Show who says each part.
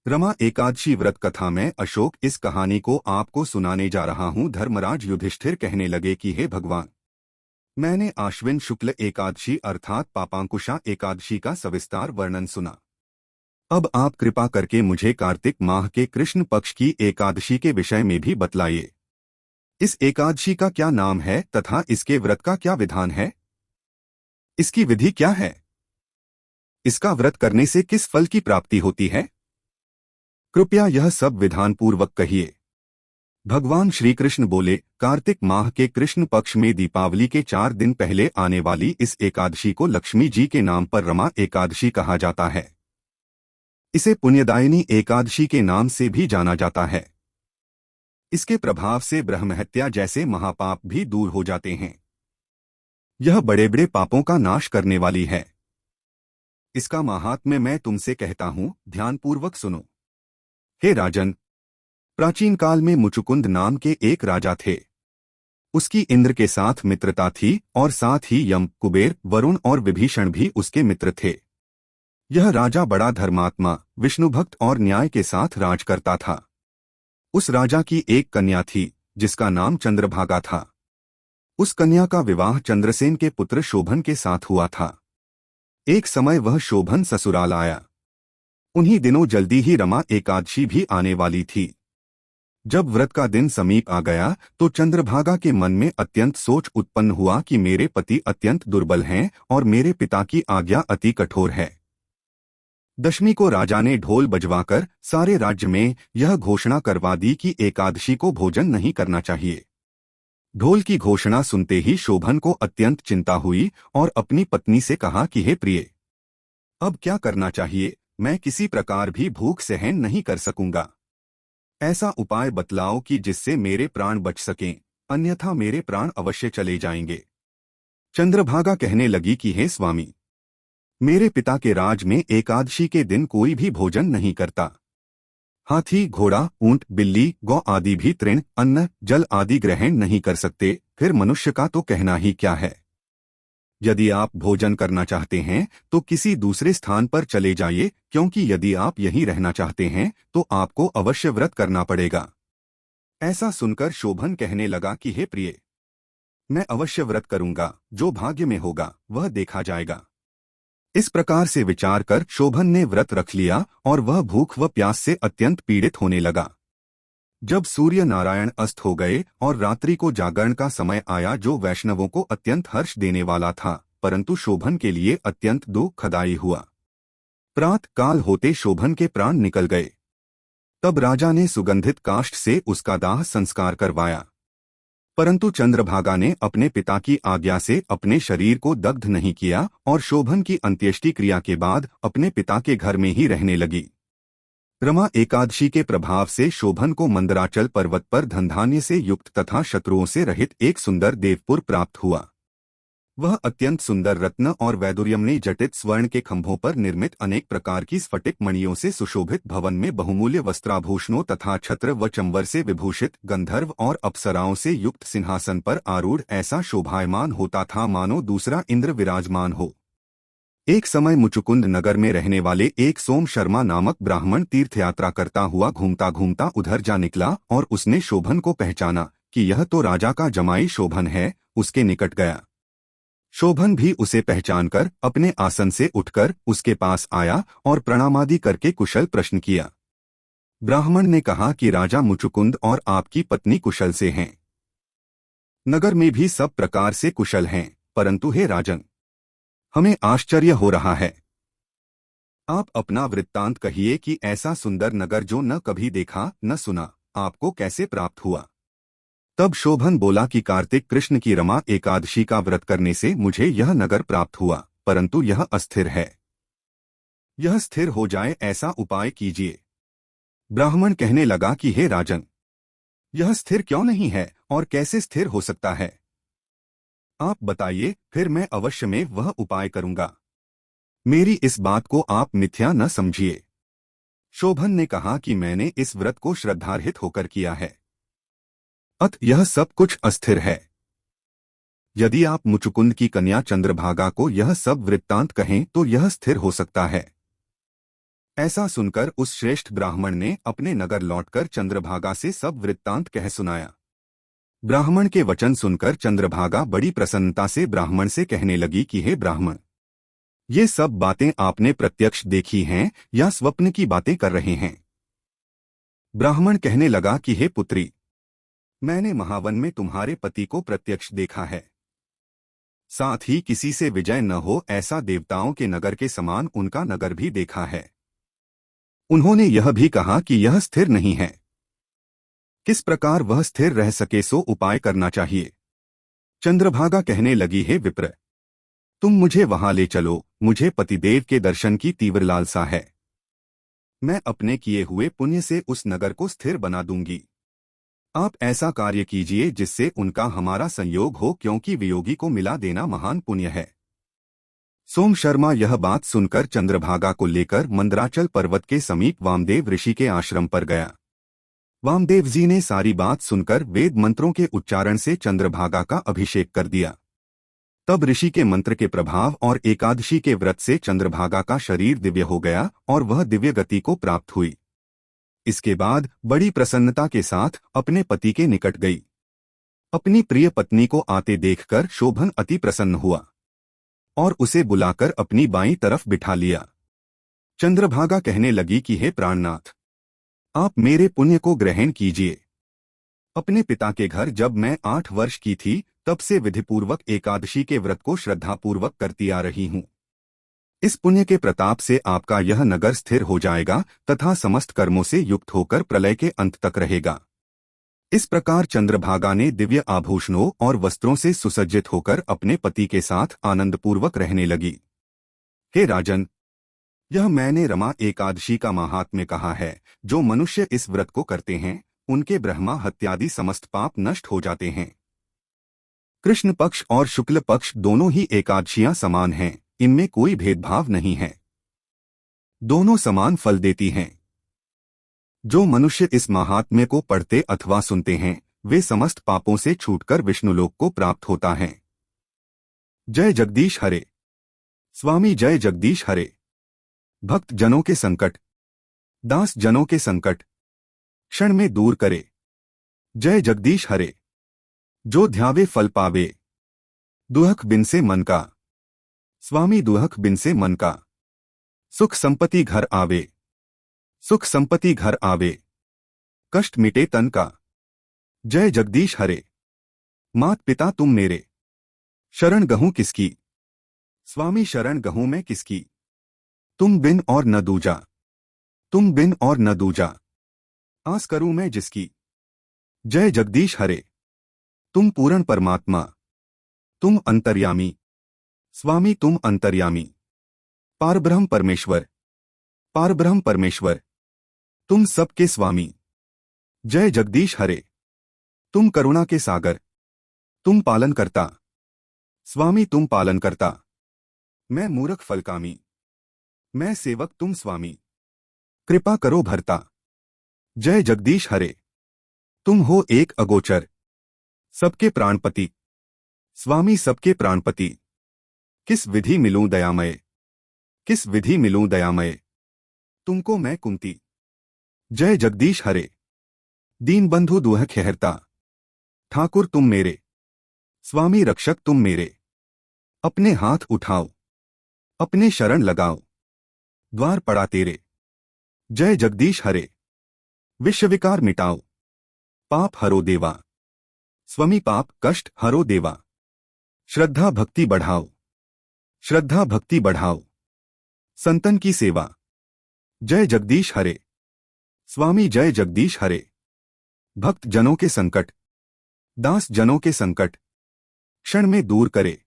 Speaker 1: रमा एकादशी व्रत कथा में अशोक इस कहानी को आपको सुनाने जा रहा हूँ। धर्मराज युधिष्ठिर कहने लगे कि हे भगवान, मैंने आश्विन शुक्ल एकादशी अर्थात पापांकुशा एकादशी का सविस्तार वर्णन सुना। अब आप कृपा करके मुझे कार्तिक माह के कृष्ण पक्ष की एकादशी के विषय में भी बतलाइए। इस एकादशी का क्या नाम है तथा इसके व्रत का क्या विधान है? इसकी विधि क्या है? इसका व्रत करने से किस फल की प्राप्ति होती है? कृपया यह सब विधान पूर्वक कहिए। भगवान श्री कृष्ण बोले, कार्तिक माह के कृष्ण पक्ष में दीपावली के 4 दिन पहले आने वाली इस एकादशी को लक्ष्मी जी के नाम पर रमा एकादशी कहा जाता है। इसे पुण्यदायिनी एकादशी के नाम से भी जाना जाता है। इसके प्रभाव से ब्रह्महत्या जैसे महापाप भी दूर हो जाते हैं। यह बड़े बड़े पापों का नाश करने वाली है। इसका माहात्म्य मैं तुमसे कहता हूँ, ध्यानपूर्वक सुनो। हे राजन, प्राचीन काल में मुचुकुंद नाम के एक राजा थे। उसकी इंद्र के साथ मित्रता थी और साथ ही यम, कुबेर, वरुण और विभीषण भी उसके मित्र थे। यह राजा बड़ा धर्मात्मा, विष्णुभक्त और न्याय के साथ राज करता था। उस राजा की एक कन्या थी जिसका नाम चंद्रभागा था। उस कन्या का विवाह चंद्रसेन के पुत्र शोभन के साथ हुआ था। एक समय वह शोभन ससुराल आया। उन्हीं दिनों जल्दी ही रमा एकादशी भी आने वाली थी। जब व्रत का दिन समीप आ गया तो चंद्रभागा के मन में अत्यंत सोच उत्पन्न हुआ कि मेरे पति अत्यंत दुर्बल हैं और मेरे पिता की आज्ञा अति कठोर है। दशमी को राजा ने ढोल बजवाकर सारे राज्य में यह घोषणा करवा दी कि एकादशी को भोजन नहीं करना चाहिए। ढोल की घोषणा सुनते ही शोभन को अत्यंत चिंता हुई और अपनी पत्नी से कहा कि हे प्रिय, अब क्या करना चाहिए? मैं किसी प्रकार भी भूख सहन नहीं कर सकूंगा। ऐसा उपाय बतलाओ कि जिससे मेरे प्राण बच सकें, अन्यथा मेरे प्राण अवश्य चले जाएंगे। चंद्रभागा कहने लगी कि हे स्वामी, मेरे पिता के राज में एकादशी के दिन कोई भी भोजन नहीं करता। हाथी, घोड़ा, ऊंट, बिल्ली, गौ आदि भी तृण, अन्न, जल आदि ग्रहण नहीं कर सकते। फिर मनुष्य का तो कहना ही क्या है। यदि आप भोजन करना चाहते हैं तो किसी दूसरे स्थान पर चले जाइए, क्योंकि यदि आप यहीं रहना चाहते हैं तो आपको अवश्य व्रत करना पड़ेगा। ऐसा सुनकर शोभन कहने लगा कि हे प्रिय, मैं अवश्य व्रत करूंगा। जो भाग्य में होगा वह देखा जाएगा। इस प्रकार से विचार कर शोभन ने व्रत रख लिया और वह भूख व प्यास से अत्यंत पीड़ित होने लगा। जब सूर्य नारायण अस्त हो गए और रात्रि को जागरण का समय आया, जो वैष्णवों को अत्यंत हर्ष देने वाला था, परंतु शोभन के लिए अत्यंत दुखदायी हुआ। प्रातः काल होते शोभन के प्राण निकल गए। तब राजा ने सुगंधित काष्ठ से उसका दाह संस्कार करवाया, परंतु चंद्रभागा ने अपने पिता की आज्ञा से अपने शरीर को दग्ध नहीं किया और शोभन की अंत्येष्टि क्रिया के बाद अपने पिता के घर में ही रहने लगी। रमा एकादशी के प्रभाव से शोभन को मंदराचल पर्वत पर धनधान्य से युक्त तथा शत्रुओं से रहित एक सुंदर देवपुर प्राप्त हुआ। वह अत्यंत सुंदर रत्न और वैदुर्यम ने जटित स्वर्ण के खंभों पर निर्मित अनेक प्रकार की स्फटिक मणियों से सुशोभित भवन में बहुमूल्य वस्त्राभूषणों तथा छत्र व चंवर से विभूषित गंधर्व और अप्सराओं से युक्त सिंहासन पर आरूढ़ ऐसा शोभायमान होता था मानो दूसरा इंद्र विराजमान हो। एक समय मुचुकुंद नगर में रहने वाले एक सोम शर्मा नामक ब्राह्मण तीर्थयात्रा करता हुआ घूमता घूमता उधर जा निकला और उसने शोभन को पहचाना कि यह तो राजा का जमाई शोभन है। उसके निकट गया। शोभन भी उसे पहचानकर अपने आसन से उठकर उसके पास आया और प्रणामादि करके कुशल प्रश्न किया। ब्राह्मण ने कहा कि राजा मुचुकुंद और आपकी पत्नी कुशल से हैं। नगर में भी सब प्रकार से कुशल हैं, परंतु हे राजन, हमें आश्चर्य हो रहा है। आप अपना वृत्तांत कहिए कि ऐसा सुंदर नगर जो न कभी देखा न सुना, आपको कैसे प्राप्त हुआ। तब शोभन बोला कि कार्तिक कृष्ण की रमा एकादशी का व्रत करने से मुझे यह नगर प्राप्त हुआ, परंतु यह अस्थिर है। यह स्थिर हो जाए ऐसा उपाय कीजिए। ब्राह्मण कहने लगा कि हे राजन, यह स्थिर क्यों नहीं है और कैसे स्थिर हो सकता है? आप बताइए, फिर मैं अवश्य में वह उपाय करूंगा। मेरी इस बात को आप मिथ्या न समझिए। शोभन ने कहा कि मैंने इस व्रत को श्रद्धारहित होकर किया है, अत यह सब कुछ अस्थिर है। यदि आप मुचुकुंद की कन्या चंद्रभागा को यह सब वृत्तांत कहें तो यह स्थिर हो सकता है। ऐसा सुनकर उस श्रेष्ठ ब्राह्मण ने अपने नगर लौटकर चंद्रभागा से सब वृत्तांत कह सुनाया। ब्राह्मण के वचन सुनकर चंद्रभागा बड़ी प्रसन्नता से ब्राह्मण से कहने लगी कि हे ब्राह्मण, ये सब बातें आपने प्रत्यक्ष देखी हैं या स्वप्न की बातें कर रहे हैं? ब्राह्मण कहने लगा कि हे पुत्री, मैंने महावन में तुम्हारे पति को प्रत्यक्ष देखा है। साथ ही किसी से विजय न हो ऐसा देवताओं के नगर के समान उनका नगर भी देखा है। उन्होंने यह भी कहा कि यह स्थिर नहीं है। किस प्रकार वह स्थिर रह सके सो उपाय करना चाहिए। चंद्रभागा कहने लगी, हे विप्र, तुम मुझे वहां ले चलो, मुझे पतिदेव के दर्शन की तीव्र लालसा है। मैं अपने किए हुए पुण्य से उस नगर को स्थिर बना दूंगी। आप ऐसा कार्य कीजिए जिससे उनका हमारा संयोग हो, क्योंकि वियोगी को मिला देना महान पुण्य है। सोम शर्मा यह बात सुनकर चंद्रभागा को लेकर मंदराचल पर्वत के समीप वामदेव ऋषि के आश्रम पर गया। वामदेव जी ने सारी बात सुनकर वेद मंत्रों के उच्चारण से चंद्रभागा का अभिषेक कर दिया। तब ऋषि के मंत्र के प्रभाव और एकादशी के व्रत से चंद्रभागा का शरीर दिव्य हो गया और वह दिव्य गति को प्राप्त हुई। इसके बाद बड़ी प्रसन्नता के साथ अपने पति के निकट गई। अपनी प्रिय पत्नी को आते देखकर शोभन अति प्रसन्न हुआ और उसे बुलाकर अपनी बाईं तरफ बिठा लिया। चंद्रभागा कहने लगी कि हे प्राणनाथ, आप मेरे पुण्य को ग्रहण कीजिए। अपने पिता के घर जब मैं 8 वर्ष की थी तब से विधिपूर्वक एकादशी के व्रत को श्रद्धापूर्वक करती आ रही हूँ। इस पुण्य के प्रताप से आपका यह नगर स्थिर हो जाएगा तथा समस्त कर्मों से युक्त होकर प्रलय के अंत तक रहेगा। इस प्रकार चंद्रभागा ने दिव्य आभूषणों और वस्त्रों से सुसज्जित होकर अपने पति के साथ आनंदपूर्वक रहने लगी। हे राजन, यह मैंने रमा एकादशी का महात्म्य कहा है। जो मनुष्य इस व्रत को करते हैं उनके ब्रह्मा हत्यादि समस्त पाप नष्ट हो जाते हैं। कृष्ण पक्ष और शुक्ल पक्ष दोनों ही एकादशियां समान हैं, इनमें कोई भेदभाव नहीं है। दोनों समान फल देती हैं। जो मनुष्य इस महात्म्य को पढ़ते अथवा सुनते हैं वे समस्त पापों से छूटकर विष्णुलोक को प्राप्त होता है। जय जगदीश हरे। स्वामी जय जगदीश हरे। भक्त जनों के संकट, दास जनों के संकट क्षण में दूर करे। जय जगदीश हरे। जो ध्यावे फल पावे, दुहक बिन से मन का। स्वामी दुहक बिन से मन का। सुख संपत्ति घर आवे, सुख संपत्ति घर आवे। कष्ट मिटे तन का। जय जगदीश हरे। मात पिता तुम मेरे, शरण गहूं किसकी। स्वामी शरण गहूं मैं किसकी। तुम बिन और न दूजा, तुम बिन और न दूजा। आस करूं मैं जिसकी। जय जगदीश हरे। तुम पूर्ण परमात्मा, तुम अंतर्यामी। स्वामी तुम अंतर्यामी। पारब्रह्म परमेश्वर, पारब्रह्म परमेश्वर। तुम सबके स्वामी। जय जगदीश हरे। तुम करुणा के सागर, तुम पालन करता। स्वामी तुम पालन करता। मैं मूर्ख फलकामी, मैं सेवक तुम स्वामी। कृपा करो भरता। जय जगदीश हरे। तुम हो एक अगोचर, सबके प्राणपति। स्वामी सबके प्राणपति। किस विधि मिलूं दयामय, किस विधि मिलूं दयामय। तुमको मैं कुंती। जय जगदीश हरे। दीनबंधु दुह खहरता। ठाकुर तुम मेरे, स्वामी रक्षक तुम मेरे। अपने हाथ उठाओ, अपने शरण लगाओ, द्वार पड़ा तेरे। जय जगदीश हरे। विश्वविकार मिटाओ, पाप हरो देवा। स्वामी पाप कष्ट हरो देवा। श्रद्धा भक्ति बढ़ाओ, श्रद्धा भक्ति बढ़ाओ। संतन की सेवा। जय जगदीश हरे। स्वामी जय जगदीश हरे। भक्त जनों के संकट, दास जनों के संकट क्षण में दूर करे।